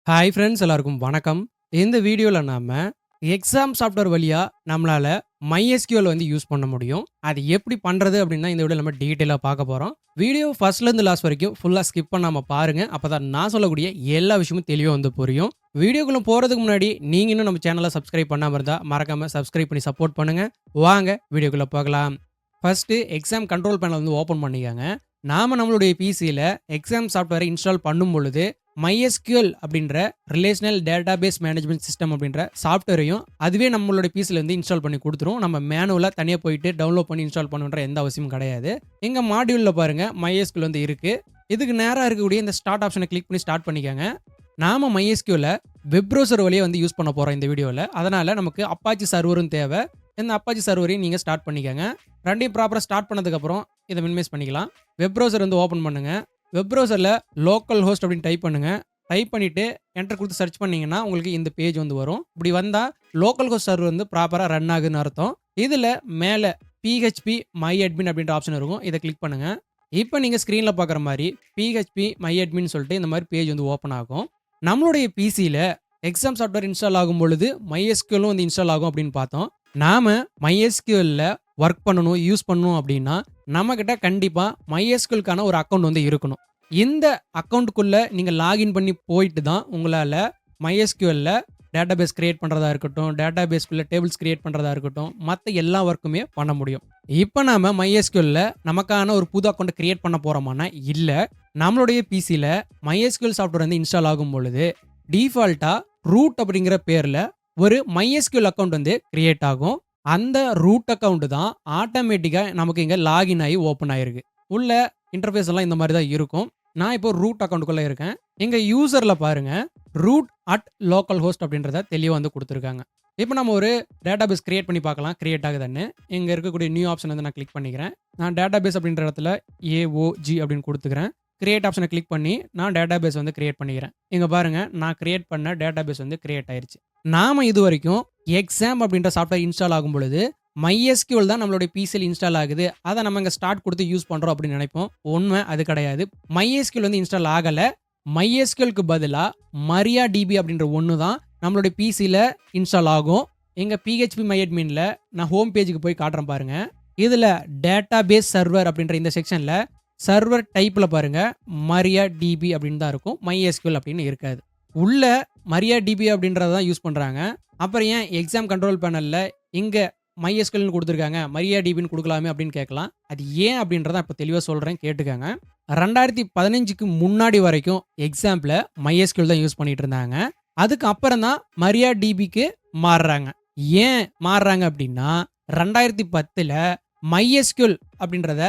Hi friends, எல்லாருக்கும் வணக்கம். இந்த வீடியோவில் நாம எக்ஸாம் சாஃப்ட்வேர் வழியா நம்மளால MySQL வந்து யூஸ் பண்ண முடியும். அது எப்படி பண்றது அப்படின்னு தான் இந்த வீடியோ நம்ம டீட்டெயிலாக பார்க்க போறோம். வீடியோ ஃபர்ஸ்ட்லேருந்து லாஸ்ட் வரைக்கும் ஃபுல்லாக ஸ்கிப் பண்ணாம பாருங்க. அப்பதான் நான் சொல்லக்கூடிய எல்லா விஷயமும் தெளிவாக வந்து புரியும். வீடியோக்குள்ள போறதுக்கு முன்னாடி நீங்க இன்னும் நம்ம சேனலை சப்ஸ்கிரைப் பண்ணாம இருந்தா மறக்காம சப்ஸ்கிரைப் பண்ணி சப்போர்ட் பண்ணுங்க. வாங்க வீடியோக்குள்ள போகலாம். ஃபர்ஸ்ட் எக்ஸாம் கண்ட்ரோல் பேனல் வந்து ஓப்பன் பண்ணிக்கங்க. நாம நம்மளுடைய பிசியில் எக்ஸாம் சாஃப்ட்வேரை இன்ஸ்டால் பண்ணும் பொழுது MySQL அப்படின்ற ரிலேஷனல் டேட்டாபேஸ் மேனேஜ்மெண்ட் சிஸ்டம் அப்படின்ற சாஃப்ட்வேரையும் அதுவே நம்மளோட பிசியில் வந்து இன்ஸ்டால் பண்ணி கொடுத்துரும். நம்ம மேனுவலாக தனியாக போயிட்டு டவுன்லோட் பண்ணி இன்ஸ்டால் பண்ணுன்ற எந்த அவசியமும் கிடையாது. எங்கள் மாடியூலில் பாருங்கள் MySQL வந்து இருக்குது. இதுக்கு நேராக இருக்கக்கூடிய இந்த ஸ்டார்ட் ஆப்ஷனை கிளிக் பண்ணி ஸ்டார்ட் பண்ணிக்கோங்க. நாம் MySQL வெப் ப்ரௌசர் வழியே வந்து யூஸ் பண்ண போகிறோம் இந்த வீடியோவில். அதனால் நமக்கு அப்பாச்சி சர்வரும் தேவை. இந்த அப்பாச்சி சர்வரையும் நீங்கள் ஸ்டார்ட் பண்ணிக்கோங்க. ரெண்டையும் ப்ராப்பராக ஸ்டார்ட் பண்ணதுக்கப்புறம் இதை மினிமைஸ் பண்ணிக்கலாம். வெப் ப்ரௌசர் வந்து ஓப்பன் பண்ணுங்கள். வெப் ப்ரௌசரில் லோக்கல் ஹோஸ்ட் அப்படின்னு டைப் பண்ணுங்கள். டைப் பண்ணிவிட்டு என்டர் கொடுத்து சர்ச் பண்ணிங்கன்னா உங்களுக்கு இந்த பேஜ் வந்து வரும். இப்படி வந்தால் லோக்கல் ஹோஸ்ட் சர்வர் வந்து ப்ராப்பராக ரன் ஆகுதுன்னு அர்த்தம். இதில் மேலே PHP MyAdmin அப்படின்ற ஆப்ஷன் இருக்கும். இதை கிளிக் பண்ணுங்கள். இப்போ நீங்கள் ஸ்க்ரீனில் பார்க்குற மாதிரி PHP MyAdmin சொல்லிட்டு இந்த மாதிரி பேஜ் வந்து ஓப்பன் ஆகும். நம்மளுடைய பிசியில் எக்ஸாம் சாஃப்ட்வேர் இன்ஸ்டால் ஆகும் பொழுது MySQL வந்து இன்ஸ்டால் ஆகும் அப்படின்னு பார்த்தோம். நாம் MySQL ஒர்க் பண்ணணும், யூஸ் பண்ணணும் அப்படின்னா நம்மக்கிட்ட கண்டிப்பாக MySQLக்கான ஒரு அக்கௌண்ட் வந்து இருக்கணும். இந்த அக்கௌண்ட்டுக்குள்ளே நீங்கள் லாகின் பண்ணி போயிட்டு தான் உங்களால் MySQL டேட்டாபேஸ் கிரியேட் பண்ணுறதா இருக்கட்டும், டேட்டாபேஸ்க்குள்ளே டேபிள்ஸ் கிரியேட் பண்ணுறதா இருக்கட்டும், மற்ற எல்லா ஒர்க்குமே பண்ண முடியும். இப்போ நாம் MySQL நமக்கான ஒரு புது அக்கௌண்ட் கிரியேட் பண்ண போகிறோமானா இல்லை. நம்மளுடைய பிசியில் MySQL சாஃப்ட்வேர் வந்து இன்ஸ்டால் ஆகும் பொழுது டிஃபால்ட்டாக ரூட் அப்படிங்கிற பேரில் ஒரு MySQL அக்கௌண்ட் வந்து கிரியேட் ஆகும். அந்த ரூட் அக்கௌண்ட் தான் ஆட்டோமேட்டிக்காக நமக்கு இங்கே லாகின் ஆகி ஓப்பன் ஆகிருக்கு. உள்ள இன்டர்ஃபேஸ் எல்லாம் இந்த மாதிரி தான் இருக்கும். நான் இப்போ ரூட் அக்கௌண்ட்டுக்குள்ளே இருக்கேன். இங்கே யூசரில் பாருங்கள் ரூட் அட் லோக்கல் ஹோஸ்ட் அப்படின்றத தெளிவாக வந்து கொடுத்துருக்காங்க. இப்போ நம்ம ஒரு டேட்டாபேஸ் கிரியேட் பண்ணி பார்க்கலாம் கிரியேட் ஆகுதுன்னு. இங்கே இருக்கக்கூடிய நியூ ஆப்ஷன் வந்து நான் கிளிக் பண்ணிக்கிறேன். நான் டேட்டாபேஸ் அப்படின்ற இடத்துல AOG அப்படின்னு கொடுத்துக்கிறேன். கிரியேட் ஆப்ஷனை கிளிக் பண்ணி நான் டேட்டாபேஸ் வந்து கிரியேட் பண்ணிக்கிறேன். இங்கே பாருங்கள் நான் கிரியேட் பண்ண டேட்டாபேஸ் வந்து கிரியேட் ஆயிடுச்சு. நாம் இது வரைக்கும் எக்ஸாம் அப்படின்ற சாஃப்ட்வேர் இன்ஸ்டால் ஆகும் பொழுது MySQL தான் நம்மளுடைய பிசியில் இன்ஸ்டால் ஆகுது. அதை நம்ம இங்கே ஸ்டார்ட் கொடுத்து யூஸ் பண்ணுறோம் அப்படின்னு நினைப்போம். உண்மை அது கிடையாது. MySQL வந்து இன்ஸ்டால் ஆகலை. MySQLக்கு பதிலாக MariaDB அப்படின்ற ஒன்று தான் நம்மளுடைய பிசியில் இன்ஸ்டால் ஆகும். எங்கள் PHP MyAdminல நான் ஹோம் பேஜுக்கு போய் காட்டுறேன் பாருங்கள். இதில் டேட்டாபேஸ் சர்வர் அப்படின்ற இந்த செக்ஷனில் சர்வர் டைப்பில் பாருங்கள் MariaDB அப்படின்னு தான் இருக்கும். MySQL அப்படின்னு இருக்காது. உள்ள MariaDB அப்படின்றத தான் யூஸ் பண்ணுறாங்க. அப்புறம் ஏன் எக்ஸாம் கண்ட்ரோல் பேனலில் இங்கே MySQLன்னு கொடுத்துருக்காங்க, MariaDBன்னு கொடுக்கலாமே அப்படின்னு கேட்கலாம். அது ஏன் அப்படின்றத இப்போ தெளிவாக சொல்கிறேன், கேட்டுக்கோங்க. 2015க்கு முன்னாடி வரைக்கும் எக்ஸாம்பிள் MySQL தான் யூஸ் பண்ணிட்டு இருந்தாங்க. அதுக்கு அப்புறம் தான் MariaDBக்கு மாறுறாங்க. ஏன் மாறுறாங்க அப்படின்னா 2010 MySQL அப்படின்றத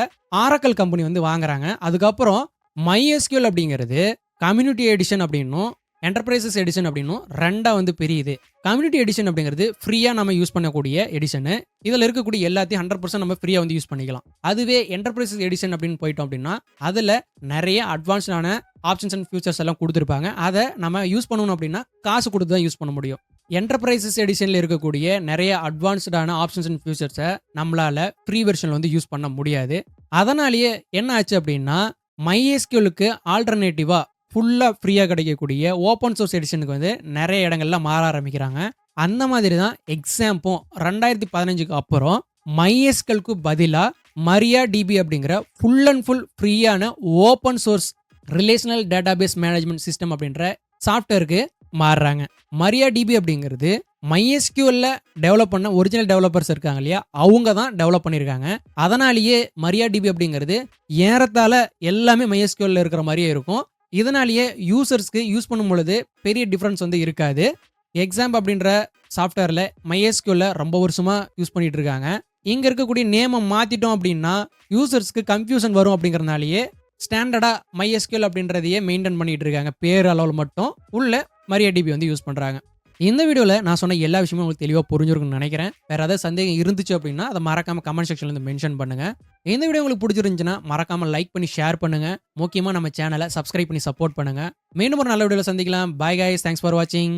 ஆரக்கல் கம்பெனி வந்து வாங்குறாங்க. அதுக்கப்புறம் MySQL அப்படிங்கிறது கம்யூனிட்டி எடிஷன் அப்படின்னும் என்டர்பிரைசஸ் எடிஷன் அப்படின்னும் ரெண்டாக வந்து பெரியுது. கம்யூனிட்டி எடிஷன் அப்படிங்கிறது ஃப்ரீயாக நம்ம யூஸ் பண்ணக்கூடிய எடிஷனு. இதில் இருக்கக்கூடிய எல்லாத்தையும் 100% நம்ம ஃப்ரீயாக வந்து யூஸ் பண்ணிக்கலாம். அதுவே என்டர்பிரைசஸ் எடிஷன் அப்படின்னு போயிட்டோம் அப்படின்னா அதில் நிறைய அட்வான்ஸ்டான ஆப்ஷன்ஸ் அண்ட் ஃபியூச்சர்ஸ் எல்லாம் கொடுத்துருப்பாங்க. அதை நம்ம யூஸ் பண்ணணும் அப்படின்னா காசு கொடுத்து தான் யூஸ் பண்ண முடியும். என்டர்பிரைசஸ் எடிஷனில் இருக்கக்கூடிய நிறைய அட்வான்ஸ்டான ஆப்ஷன்ஸ் அண்ட் ஃபியூச்சர்ஸை நம்மளால் ஃப்ரீ வெர்ஷனில் வந்து யூஸ் பண்ண முடியாது. அதனாலேயே என்ன ஆச்சு அப்படின்னா MySQLக்கு ஆல்டர்னேட்டிவாக ஃபுல்லாக ஃப்ரீயாக கிடைக்கக்கூடிய ஓப்பன் சோர்ஸ் எடிஷனுக்கு வந்து நிறைய இடங்கள்ல மாற ஆரம்பிக்கிறாங்க. அந்த மாதிரி தான் எக்ஸாம்பும் 2015க்கு அப்புறம் MySQLக்கு பதிலாக MariaDB அப்படிங்கிற ஃபுல் அண்ட் ஃபுல் ஃப்ரீயான open source relational database management system அப்படின்ற சாஃப்ட்வேருக்கு மாறுறாங்க. MariaDB அப்படிங்கிறது MySQL டெவலப் பண்ண ஒரிஜினல் டெவலப்பர்ஸ் இருக்காங்க இல்லையா, அவங்க தான் டெவலப் பண்ணியிருக்காங்க. அதனாலேயே MariaDB அப்படிங்கிறது ஏறத்தாழ எல்லாமே MySQL இருக்கிற மாதிரியே இருக்கும். இதனாலேயே யூசர்ஸ்க்கு யூஸ் பண்ணும் பொழுது பெரிய டிஃப்ரென்ஸ் வந்து இருக்காது. எக்ஸாம் அப்படின்ற சாஃப்ட்வேரில் MySQL ரொம்ப வருஷமாக யூஸ் பண்ணிட்டு இருக்காங்க. இங்கே இருக்கக்கூடிய நேமை மாற்றிட்டோம் அப்படின்னா யூசர்ஸ்க்கு கன்ஃபியூஷன் வரும். அப்படிங்கிறதுனாலேயே ஸ்டாண்டர்டாக MySQL அப்படின்றதையே மெயின்டைன் பண்ணிட்டு இருக்காங்க. பேர் அளவில் மட்டும் உள்ள MariaDB வந்து யூஸ் பண்ணுறாங்க. இந்த வீடியோவில் நான் சொன்ன எல்லா விஷயமும் உங்களுக்கு தெளிவாக புரிஞ்சிருக்குன்னு நினைக்கிறேன். வேறு ஏதாவது சந்தேகம் இருந்துச்சு அப்படின்னா அதை மறக்காமல் கமெண்ட் செக்ஷனில் வந்து மென்ஷன் பண்ணுங்கள். இந்த வீடியோ உங்களுக்கு பிடிச்சிருந்துச்சுன்னா மறக்காமல் லைக் பண்ணி ஷேர் பண்ணுங்கள். முக்கியமாக நம்ம சேனலை சப்ஸ்கிரைப் பண்ணி சப்போர்ட் பண்ணுங்கள். மீண்டும் ஒரு நல்ல வீடியோவில் சந்திக்கலாம். பாய் கைஸ், தேங்க்ஸ் ஃபார் வாட்சிங்.